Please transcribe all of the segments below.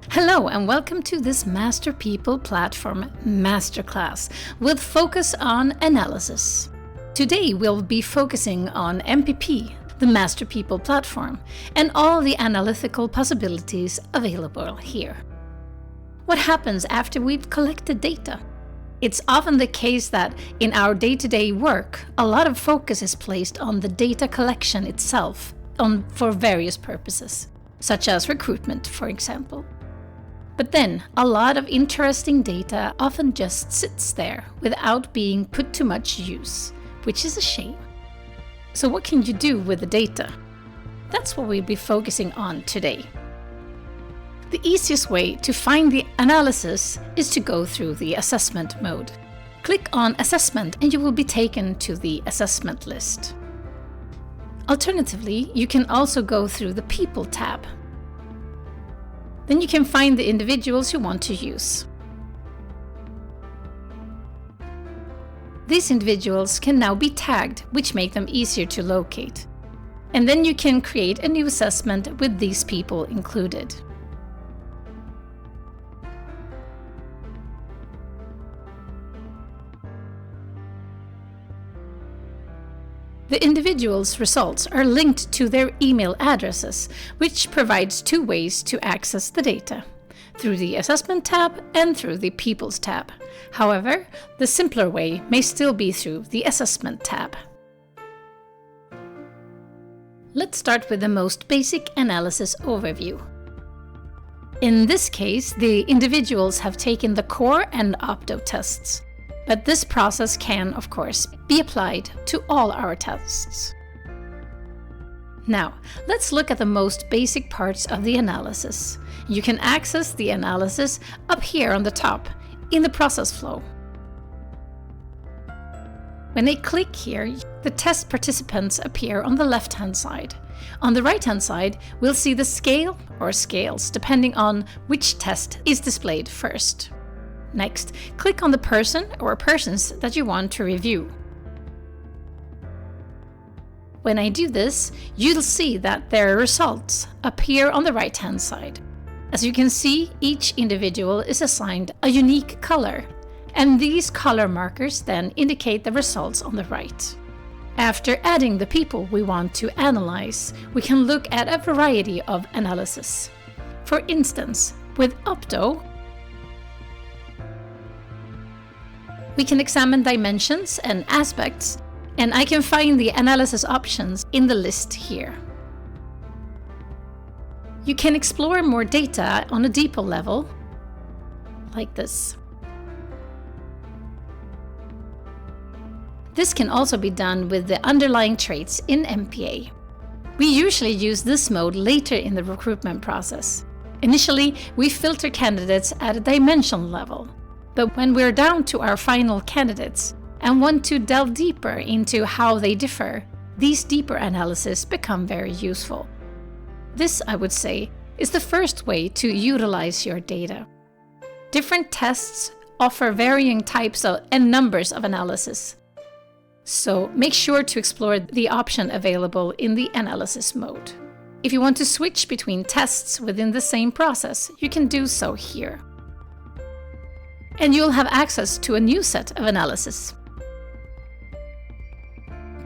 Hello and welcome to this Master People Platform Masterclass with focus on analysis. Today we'll be focusing on MPP, the Master People Platform, and all the analytical possibilities available here. What happens after we've collected data? It's often the case that in our day-to-day work, a lot of focus is placed on the data collection itself for various purposes, such as recruitment, for example. But then, a lot of interesting data often just sits there without being put to much use, which is a shame. So what can you do with the data? That's what we'll be focusing on today. The easiest way to find the analysis is to go through the assessment mode. Click on Assessment and you will be taken to the assessment list. Alternatively, you can also go through the People tab. Then you can find the individuals you want to use. These individuals can now be tagged, which make them easier to locate. And then you can create a new assessment with these people included. The individuals' results are linked to their email addresses, which provides two ways to access the data, through the Assessment tab and through the People's tab. However, the simpler way may still be through the Assessment tab. Let's start with the most basic analysis overview. In this case, the individuals have taken the core and opto tests. But this process can, of course, be applied to all our tests. Now, let's look at the most basic parts of the analysis. You can access the analysis up here on the top, in the process flow. When I click here, the test participants appear on the left-hand side. On the right-hand side, we'll see the scale or scales, depending on which test is displayed first. Next, click on the person or persons that you want to review. When I do this, you'll see that their results appear on the right-hand side. As you can see, each individual is assigned a unique color, and these color markers then indicate the results on the right. After adding the people we want to analyze, we can look at a variety of analysis. For instance, with Opto, we can examine dimensions and aspects, and I can find the analysis options in the list here. You can explore more data on a deeper level, like this. This can also be done with the underlying traits in MPA. We usually use this mode later in the recruitment process. Initially, we filter candidates at a dimension level. But when we're down to our final candidates and want to delve deeper into how they differ, these deeper analyses become very useful. This, I would say, is the first way to utilize your data. Different tests offer varying types and numbers of analysis. So make sure to explore the option available in the analysis mode. If you want to switch between tests within the same process, you can do so here. And you'll have access to a new set of analysis.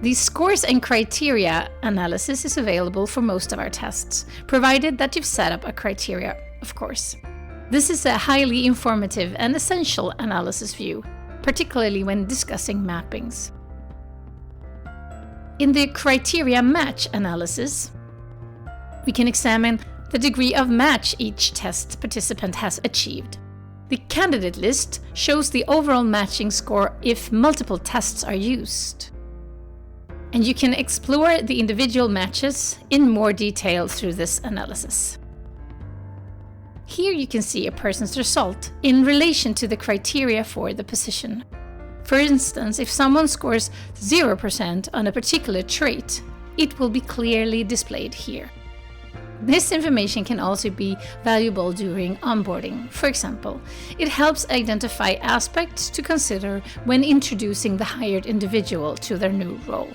The scores and criteria analysis is available for most of our tests, provided that you've set up a criteria, of course. This is a highly informative and essential analysis view, particularly when discussing mappings. In the criteria match analysis, we can examine the degree of match each test participant has achieved. The candidate list shows the overall matching score if multiple tests are used. And you can explore the individual matches in more detail through this analysis. Here you can see a person's result in relation to the criteria for the position. For instance, if someone scores 0% on a particular trait, it will be clearly displayed here. This information can also be valuable during onboarding. For example, it helps identify aspects to consider when introducing the hired individual to their new role.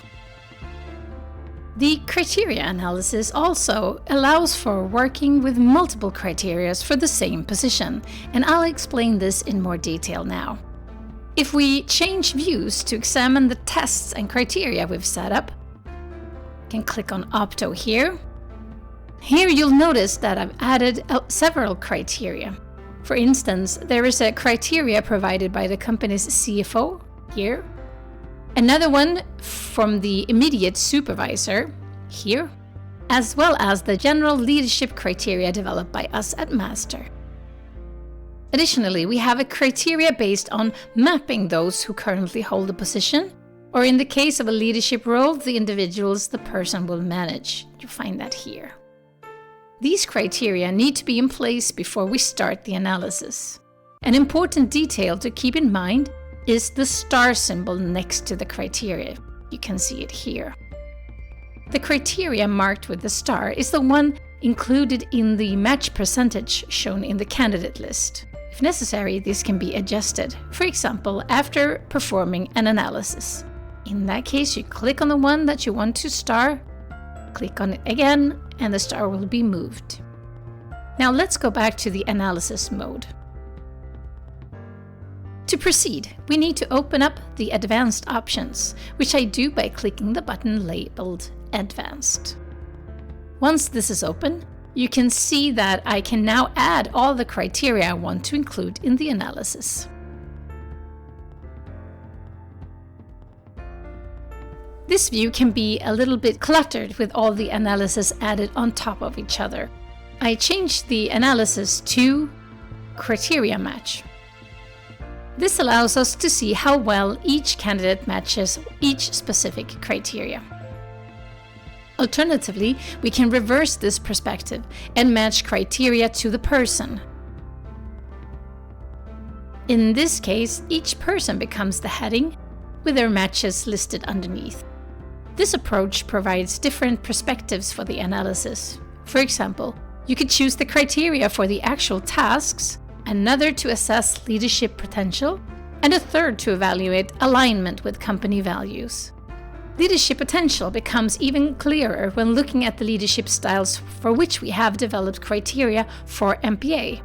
The criteria analysis also allows for working with multiple criteria for the same position, and I'll explain this in more detail now. If we change views to examine the tests and criteria we've set up, you can click on Opto here. Here you'll notice that I've added several criteria. For instance, there is a criteria provided by the company's CFO here, another one from the immediate supervisor here, as well as the general leadership criteria developed by us at Master. Additionally, we have a criteria based on mapping those who currently hold a position, or in the case of a leadership role, the individuals the person will manage. You find that here. These criteria need to be in place before we start the analysis. An important detail to keep in mind is the star symbol next to the criteria. You can see it here. The criteria marked with the star is the one included in the match percentage shown in the candidate list. If necessary, this can be adjusted, for example, after performing an analysis. In that case, you click on the one that you want to star, click on it again, and the star will be moved. Now let's go back to the analysis mode. To proceed, we need to open up the advanced options, which I do by clicking the button labeled Advanced. Once this is open, you can see that I can now add all the criteria I want to include in the analysis. This view can be a little bit cluttered with all the analysis added on top of each other. I changed the analysis to Criteria Match. This allows us to see how well each candidate matches each specific criteria. Alternatively, we can reverse this perspective and match criteria to the person. In this case, each person becomes the heading with their matches listed underneath. This approach provides different perspectives for the analysis. For example, you could choose the criteria for the actual tasks, another to assess leadership potential, and a third to evaluate alignment with company values. Leadership potential becomes even clearer when looking at the leadership styles for which we have developed criteria for MPA.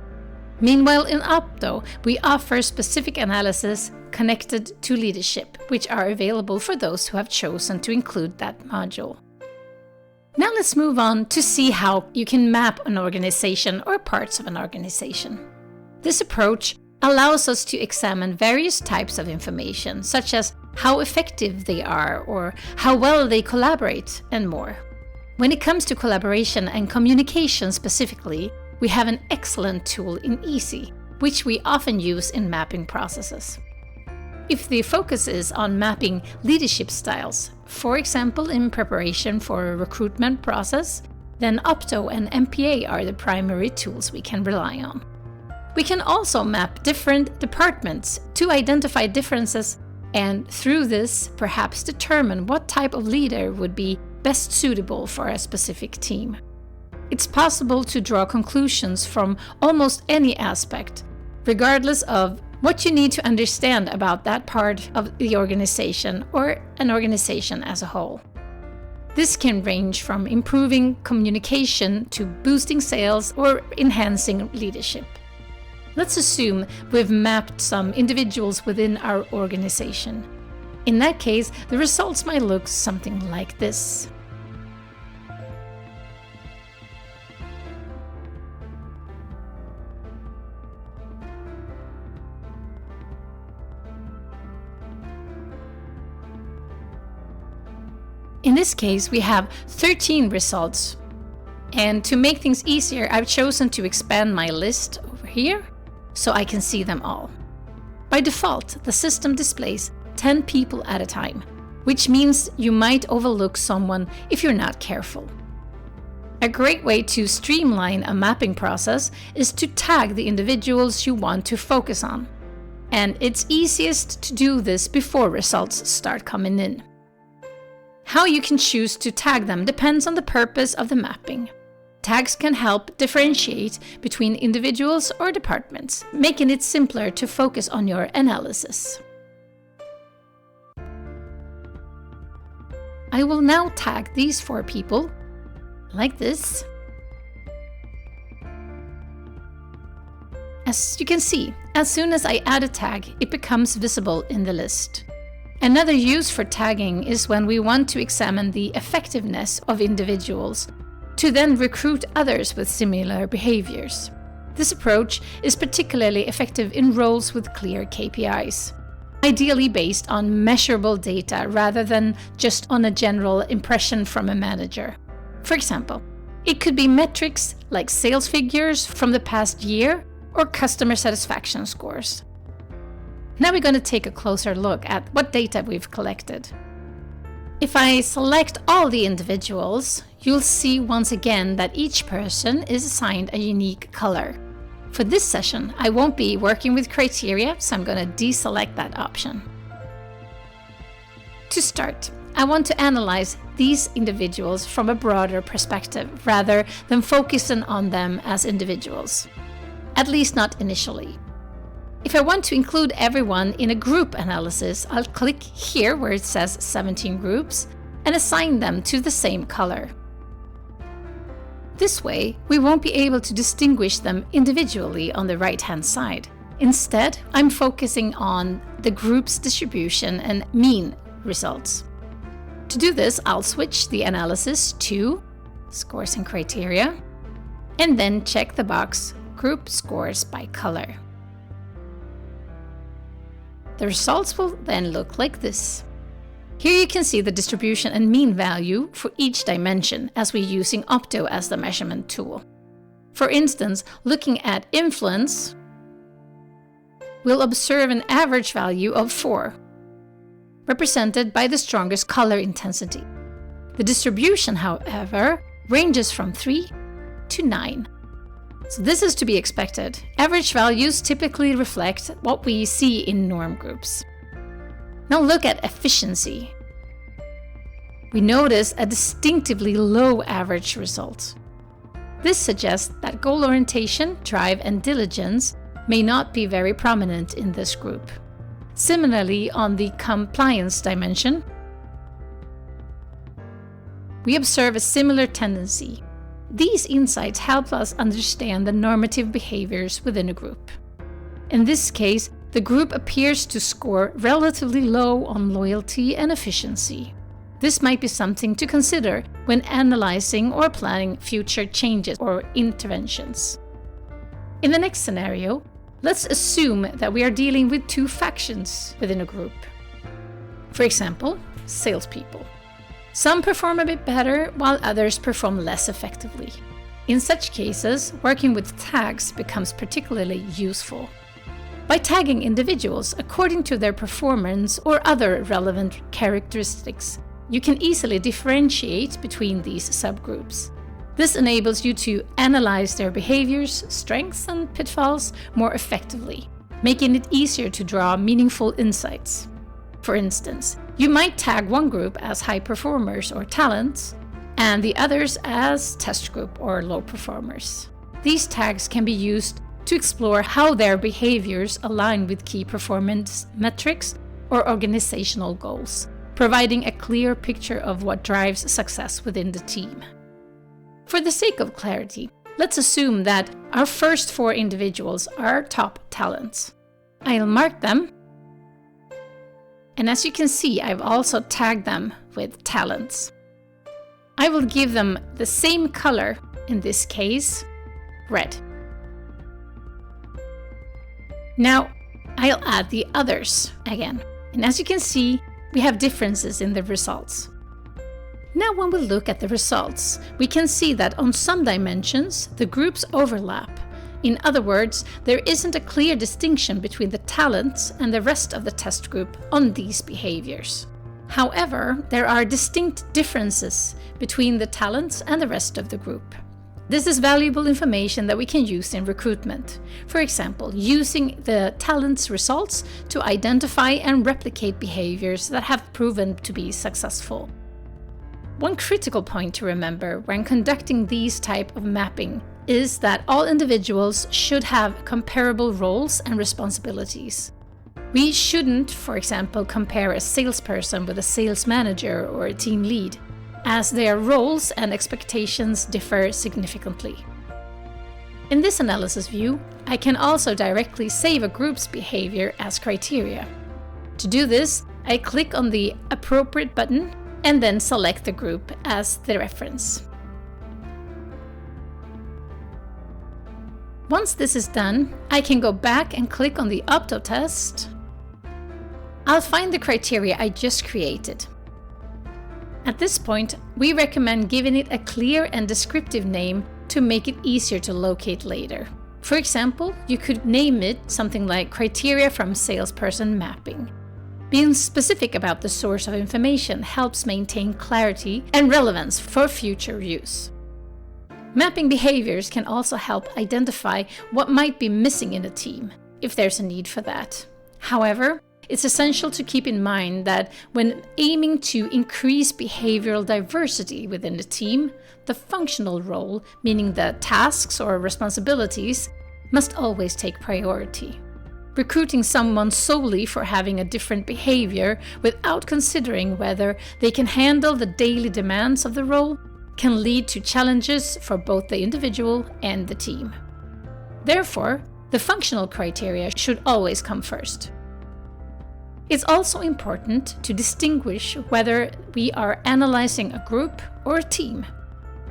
Meanwhile, in Opto, we offer specific analysis connected to leadership, which are available for those who have chosen to include that module. Now let's move on to see how you can map an organization or parts of an organization. This approach allows us to examine various types of information, such as how effective they are or how well they collaborate, and more. When it comes to collaboration and communication specifically, we have an excellent tool in Easy, which we often use in mapping processes. If the focus is on mapping leadership styles, for example in preparation for a recruitment process, then Opto and MPA are the primary tools we can rely on. We can also map different departments to identify differences and through this perhaps determine what type of leader would be best suitable for a specific team. It's possible to draw conclusions from almost any aspect, regardless of what you need to understand about that part of the organization or an organization as a whole. This can range from improving communication to boosting sales or enhancing leadership. Let's assume we've mapped some individuals within our organization. In that case, the results might look something like this. In this case, we have 13 results. And to make things easier, I've chosen to expand my list over here so I can see them all. By default, the system displays 10 people at a time, which means you might overlook someone if you're not careful. A great way to streamline a mapping process is to tag the individuals you want to focus on. And it's easiest to do this before results start coming in. How you can choose to tag them depends on the purpose of the mapping. Tags can help differentiate between individuals or departments, making it simpler to focus on your analysis. I will now tag these 4 people like this. As you can see, as soon as I add a tag, it becomes visible in the list. Another use for tagging is when we want to examine the effectiveness of individuals to then recruit others with similar behaviors. This approach is particularly effective in roles with clear KPIs, ideally based on measurable data rather than just on a general impression from a manager. For example, it could be metrics like sales figures from the past year or customer satisfaction scores. Now we're going to take a closer look at what data we've collected. If I select all the individuals, you'll see once again that each person is assigned a unique color. For this session, I won't be working with criteria, so I'm going to deselect that option. To start, I want to analyze these individuals from a broader perspective rather than focusing on them as individuals. At least not initially. If I want to include everyone in a group analysis, I'll click here where it says 17 groups and assign them to the same color. This way, we won't be able to distinguish them individually on the right-hand side. Instead, I'm focusing on the group's distribution and mean results. To do this, I'll switch the analysis to Scores and Criteria, and then check the box Group Scores by Color. The results will then look like this. Here you can see the distribution and mean value for each dimension as we're using Opto as the measurement tool. For instance, looking at influence, we'll observe an average value of 4, represented by the strongest color intensity. The distribution, however, ranges from 3 to 9. So this is to be expected. Average values typically reflect what we see in norm groups. Now look at efficiency. We notice a distinctively low average result. This suggests that goal orientation, drive, and diligence may not be very prominent in this group. Similarly, on the compliance dimension, we observe a similar tendency. These insights help us understand the normative behaviors within a group. In this case, the group appears to score relatively low on loyalty and efficiency. This might be something to consider when analyzing or planning future changes or interventions. In the next scenario, let's assume that we are dealing with 2 factions within a group. For example, salespeople. Some perform a bit better, while others perform less effectively. In such cases, working with tags becomes particularly useful. By tagging individuals according to their performance or other relevant characteristics, you can easily differentiate between these subgroups. This enables you to analyze their behaviors, strengths, and pitfalls more effectively, making it easier to draw meaningful insights. For instance, you might tag one group as high performers or talents, and the others as test group or low performers. These tags can be used to explore how their behaviors align with key performance metrics or organizational goals, providing a clear picture of what drives success within the team. For the sake of clarity, let's assume that our first 4 individuals are top talents. I'll mark them, and as you can see, I've also tagged them with talents. I will give them the same color, in this case, red. Now, I'll add the others again, and as you can see, we have differences in the results. Now when we look at the results, we can see that on some dimensions, the groups overlap. In other words, there isn't a clear distinction between the talents and the rest of the test group on these behaviors. However, there are distinct differences between the talents and the rest of the group. This is valuable information that we can use in recruitment. For example, using the talents results to identify and replicate behaviors that have proven to be successful. One critical point to remember when conducting these type of mapping is that all individuals should have comparable roles and responsibilities. We shouldn't, for example, compare a salesperson with a sales manager or a team lead, as their roles and expectations differ significantly. In this analysis view, I can also directly save a group's behavior as criteria. To do this, I click on the appropriate button and then select the group as the reference. Once this is done, I can go back and click on the Opto test. I'll find the criteria I just created. At this point, we recommend giving it a clear and descriptive name to make it easier to locate later. For example, you could name it something like Criteria from Salesperson Mapping. Being specific about the source of information helps maintain clarity and relevance for future use. Mapping behaviors can also help identify what might be missing in a team, if there's a need for that. However, it's essential to keep in mind that when aiming to increase behavioral diversity within the team, the functional role, meaning the tasks or responsibilities, must always take priority. Recruiting someone solely for having a different behavior without considering whether they can handle the daily demands of the role can lead to challenges for both the individual and the team. Therefore, the functional criteria should always come first. It's also important to distinguish whether we are analyzing a group or a team.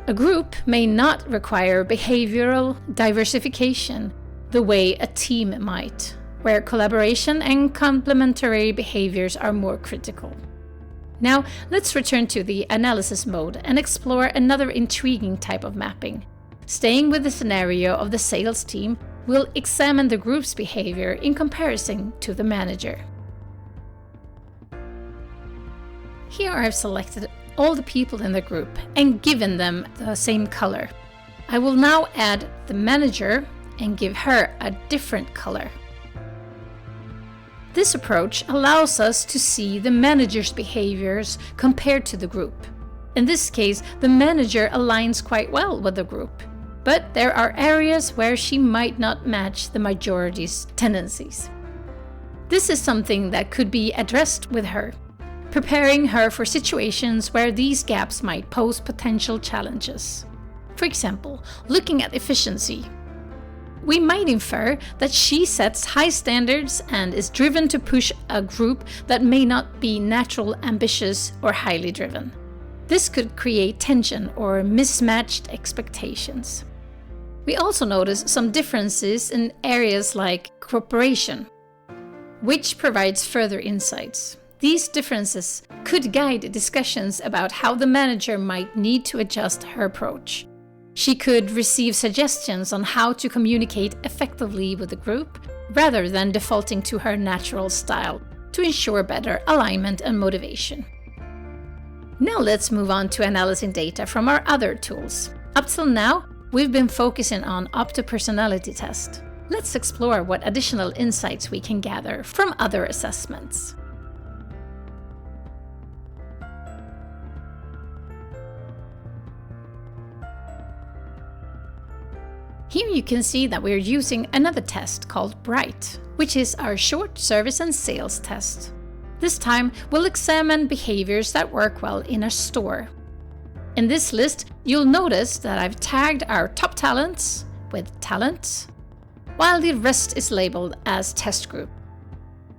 A group may not require behavioral diversification the way a team might, where collaboration and complementary behaviors are more critical. Now, let's return to the analysis mode and explore another intriguing type of mapping. Staying with the scenario of the sales team, we'll examine the group's behavior in comparison to the manager. Here I've selected all the people in the group and given them the same color. I will now add the manager and give her a different color. This approach allows us to see the manager's behaviors compared to the group. In this case, the manager aligns quite well with the group, but there are areas where she might not match the majority's tendencies. This is something that could be addressed with her, preparing her for situations where these gaps might pose potential challenges. For example, looking at efficiency. We might infer that she sets high standards and is driven to push a group that may not be naturally ambitious or highly driven. This could create tension or mismatched expectations. We also notice some differences in areas like cooperation, which provides further insights. These differences could guide discussions about how the manager might need to adjust her approach. She could receive suggestions on how to communicate effectively with the group, rather than defaulting to her natural style to ensure better alignment and motivation. Now let's move on to analyzing data from our other tools. Up till now, we've been focusing on Opto personality test. Let's explore what additional insights we can gather from other assessments. Here you can see that we're using another test called BRIGHT, which is our short service and sales test. This time, we'll examine behaviors that work well in a store. In this list, you'll notice that I've tagged our top talents with talent, while the rest is labeled as test group.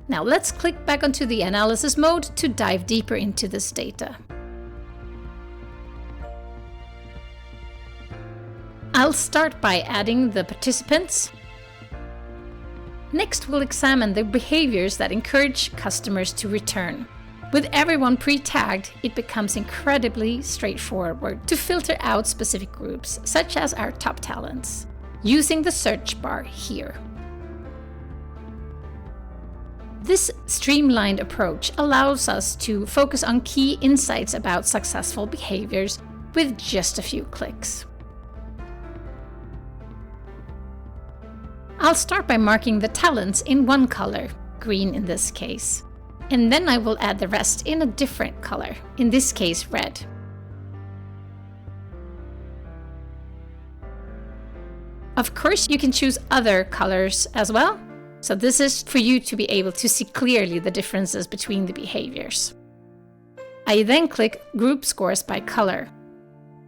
Now let's click back onto the analysis mode to dive deeper into this data. I'll start by adding the participants. Next, we'll examine the behaviors that encourage customers to return. With everyone pre-tagged, it becomes incredibly straightforward to filter out specific groups, such as our top talents, using the search bar here. This streamlined approach allows us to focus on key insights about successful behaviors with just a few clicks. I'll start by marking the talents in one color, green in this case, and then I will add the rest in a different color, in this case red. Of course, you can choose other colors as well, So this is for you to be able to see clearly the differences between the behaviors. I then click Group Scores by Color.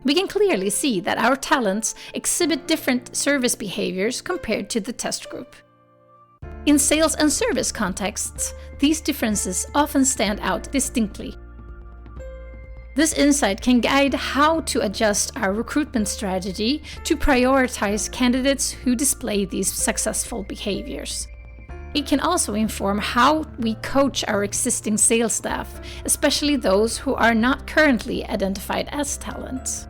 We can clearly see that our talents exhibit different service behaviors compared to the test group. In sales and service contexts, these differences often stand out distinctly. This insight can guide how to adjust our recruitment strategy to prioritize candidates who display these successful behaviors. It can also inform how we coach our existing sales staff, especially those who are not currently identified as talents.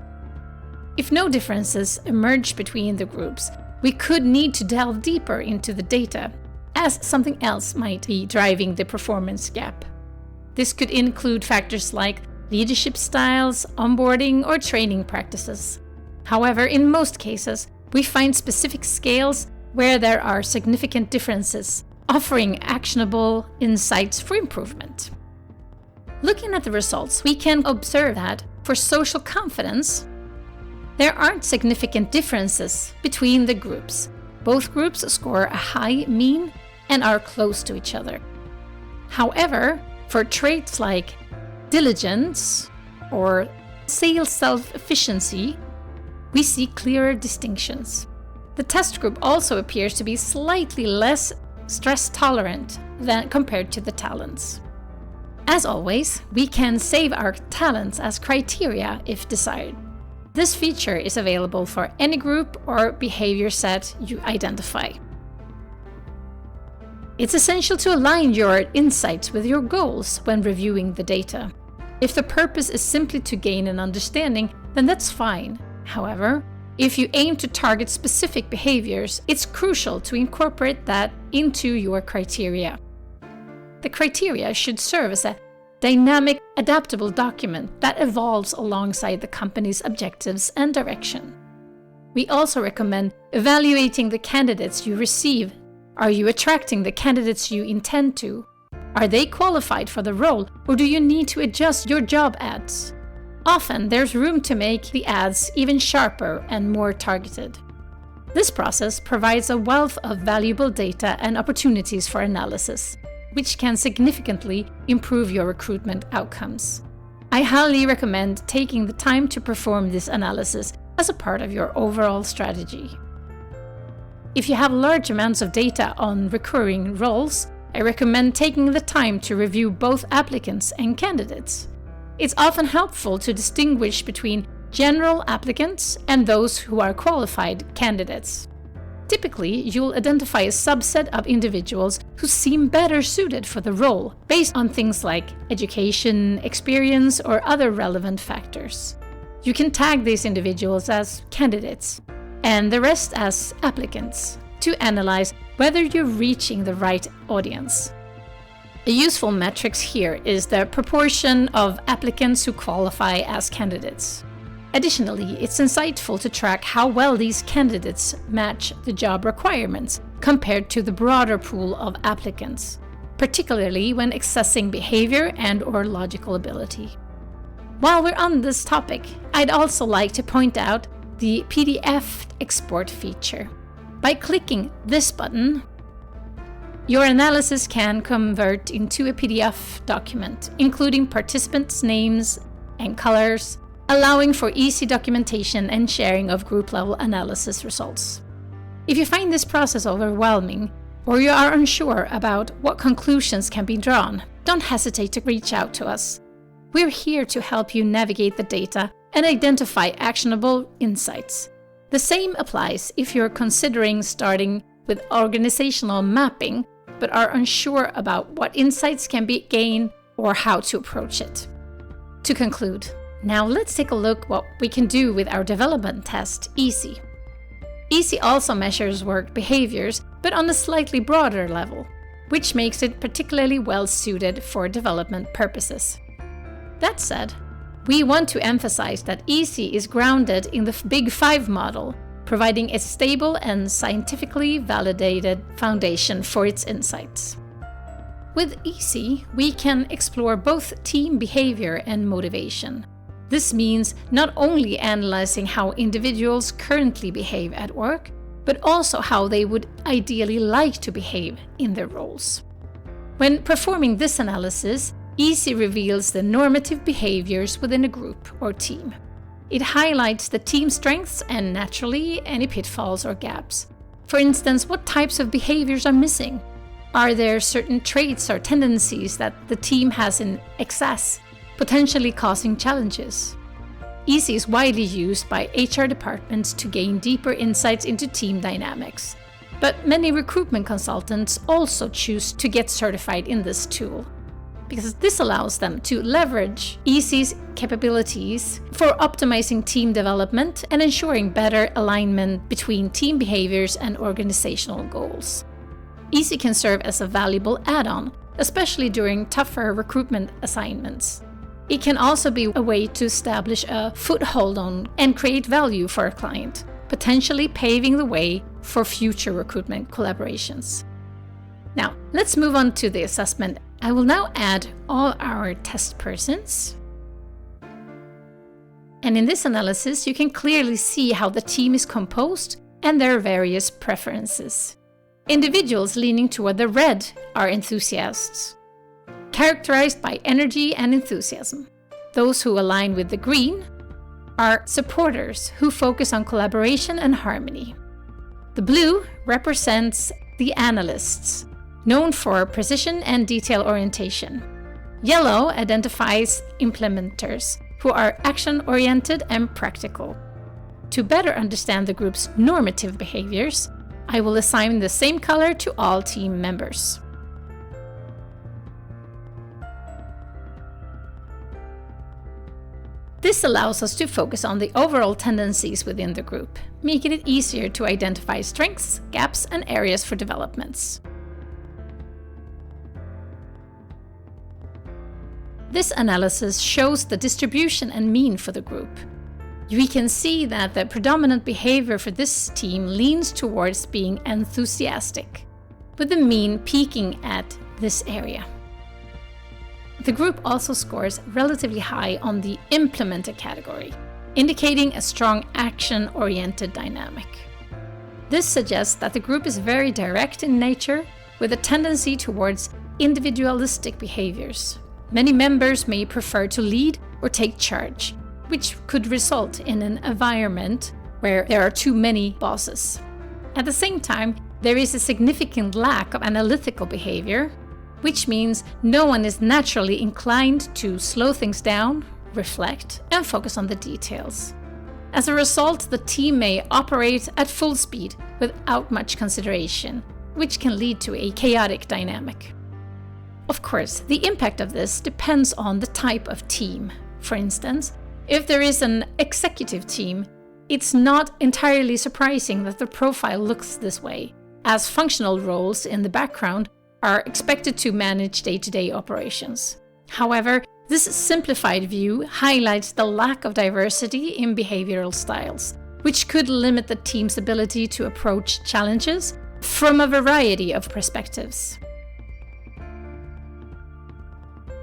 If no differences emerge between the groups, we could need to delve deeper into the data, as something else might be driving the performance gap. This could include factors like leadership styles, onboarding, or training practices. However, in most cases, we find specific scales where there are significant differences, offering actionable insights for improvement. Looking at the results, we can observe that for social confidence, there aren't significant differences between the groups. Both groups score a high mean and are close to each other. However, for traits like diligence or sales self-efficiency, we see clearer distinctions. The test group also appears to be slightly less stress tolerant than compared to the talents. As always, we can save our talents as criteria if desired. This feature is available for any group or behavior set you identify. It's essential to align your insights with your goals when reviewing the data. If the purpose is simply to gain an understanding, then that's fine. However, if you aim to target specific behaviors, it's crucial to incorporate that into your criteria. The criteria should serve as a dynamic, adaptable document that evolves alongside the company's objectives and direction. We also recommend evaluating the candidates you receive. Are you attracting the candidates you intend to? Are they qualified for the role, or do you need to adjust your job ads? Often, there's room to make the ads even sharper and more targeted. This process provides a wealth of valuable data and opportunities for analysis, which can significantly improve your recruitment outcomes. I highly recommend taking the time to perform this analysis as a part of your overall strategy. If you have large amounts of data on recurring roles, I recommend taking the time to review both applicants and candidates. It's often helpful to distinguish between general applicants and those who are qualified candidates. Typically, you'll identify a subset of individuals who seem better suited for the role based on things like education, experience, or other relevant factors. You can tag these individuals as candidates and the rest as applicants to analyze whether you're reaching the right audience. A useful metric here is the proportion of applicants who qualify as candidates. Additionally, it's insightful to track how well these candidates match the job requirements compared to the broader pool of applicants, particularly when assessing behavior and/or logical ability. While we're on this topic, I'd also like to point out the PDF export feature. By clicking this button, your analysis can convert into a PDF document, including participants' names and colors, allowing for easy documentation and sharing of group-level analysis results. If you find this process overwhelming, or you are unsure about what conclusions can be drawn, don't hesitate to reach out to us. We're here to help you navigate the data and identify actionable insights. The same applies if you're considering starting with organizational mapping, but are unsure about what insights can be gained or how to approach it. To conclude, now let's take a look what we can do with our development test, EASY. EASY also measures work behaviors, but on a slightly broader level, which makes it particularly well suited for development purposes. That said, we want to emphasize that EASY is grounded in the Big Five model, providing a stable and scientifically validated foundation for its insights. With EASY, we can explore both team behavior and motivation. This means not only analyzing how individuals currently behave at work, but also how they would ideally like to behave in their roles. When performing this analysis, EASY reveals the normative behaviors within a group or team. It highlights the team strengths and naturally any pitfalls or gaps. For instance, what types of behaviors are missing? Are there certain traits or tendencies that the team has in excess, potentially causing challenges? EASY is widely used by HR departments to gain deeper insights into team dynamics. But many recruitment consultants also choose to get certified in this tool, because this allows them to leverage EASY's capabilities for optimizing team development and ensuring better alignment between team behaviors and organizational goals. EASY can serve as a valuable add-on, especially during tougher recruitment assignments. It can also be a way to establish a foothold on and create value for a client, potentially paving the way for future recruitment collaborations. Now, let's move on to the assessment. I will now add all our test persons. And in this analysis, you can clearly see how the team is composed and their various preferences. Individuals leaning toward the red are enthusiasts, characterized by energy and enthusiasm. Those who align with the green are supporters who focus on collaboration and harmony. The blue represents the analysts, known for precision and detail orientation. Yellow identifies implementers, who are action-oriented and practical. To better understand the group's normative behaviors, I will assign the same color to all team members. This allows us to focus on the overall tendencies within the group, making it easier to identify strengths, gaps, and areas for developments. This analysis shows the distribution and mean for the group. We can see that the predominant behavior for this team leans towards being enthusiastic, with the mean peaking at this area. The group also scores relatively high on the implementer category, indicating a strong action-oriented dynamic. This suggests that the group is very direct in nature, with a tendency towards individualistic behaviors. Many members may prefer to lead or take charge, which could result in an environment where there are too many bosses. At the same time, there is a significant lack of analytical behavior, which means no one is naturally inclined to slow things down, reflect, and focus on the details. As a result, the team may operate at full speed without much consideration, which can lead to a chaotic dynamic. Of course, the impact of this depends on the type of team. For instance, if there is an executive team, it's not entirely surprising that the profile looks this way, as functional roles in the background are expected to manage day-to-day operations. However, this simplified view highlights the lack of diversity in behavioral styles, which could limit the team's ability to approach challenges from a variety of perspectives.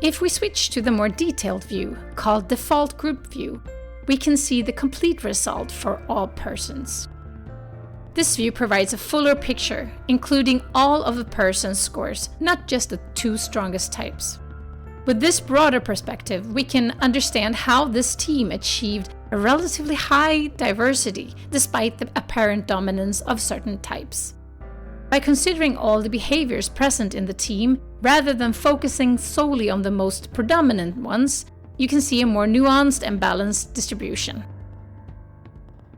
If we switch to the more detailed view, called Default Group View, we can see the complete result for all persons. This view provides a fuller picture, including all of the person's scores, not just the two strongest types. With this broader perspective, we can understand how this team achieved a relatively high diversity despite the apparent dominance of certain types. By considering all the behaviors present in the team, rather than focusing solely on the most predominant ones, you can see a more nuanced and balanced distribution.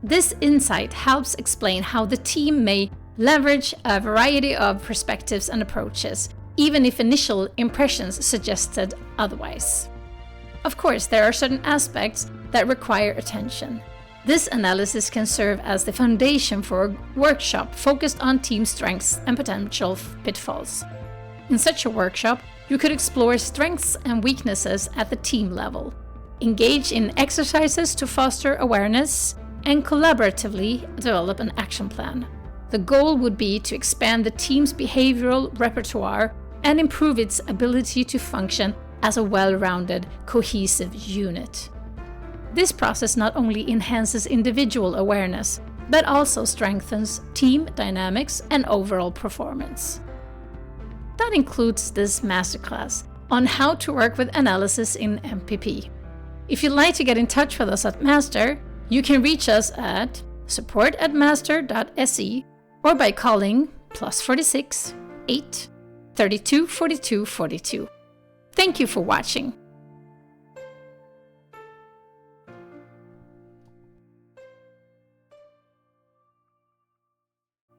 This insight helps explain how the team may leverage a variety of perspectives and approaches, even if initial impressions suggested otherwise. Of course, there are certain aspects that require attention. This analysis can serve as the foundation for a workshop focused on team strengths and potential pitfalls. In such a workshop, you could explore strengths and weaknesses at the team level, engage in exercises to foster awareness, and collaboratively develop an action plan. The goal would be to expand the team's behavioral repertoire and improve its ability to function as a well-rounded, cohesive unit. This process not only enhances individual awareness, that also strengthens team dynamics and overall performance. That includes this masterclass on how to work with analysis in MPP. If you'd like to get in touch with us at Master, you can reach us at support@master.se or by calling +46 8 32 42 42. Thank you for watching.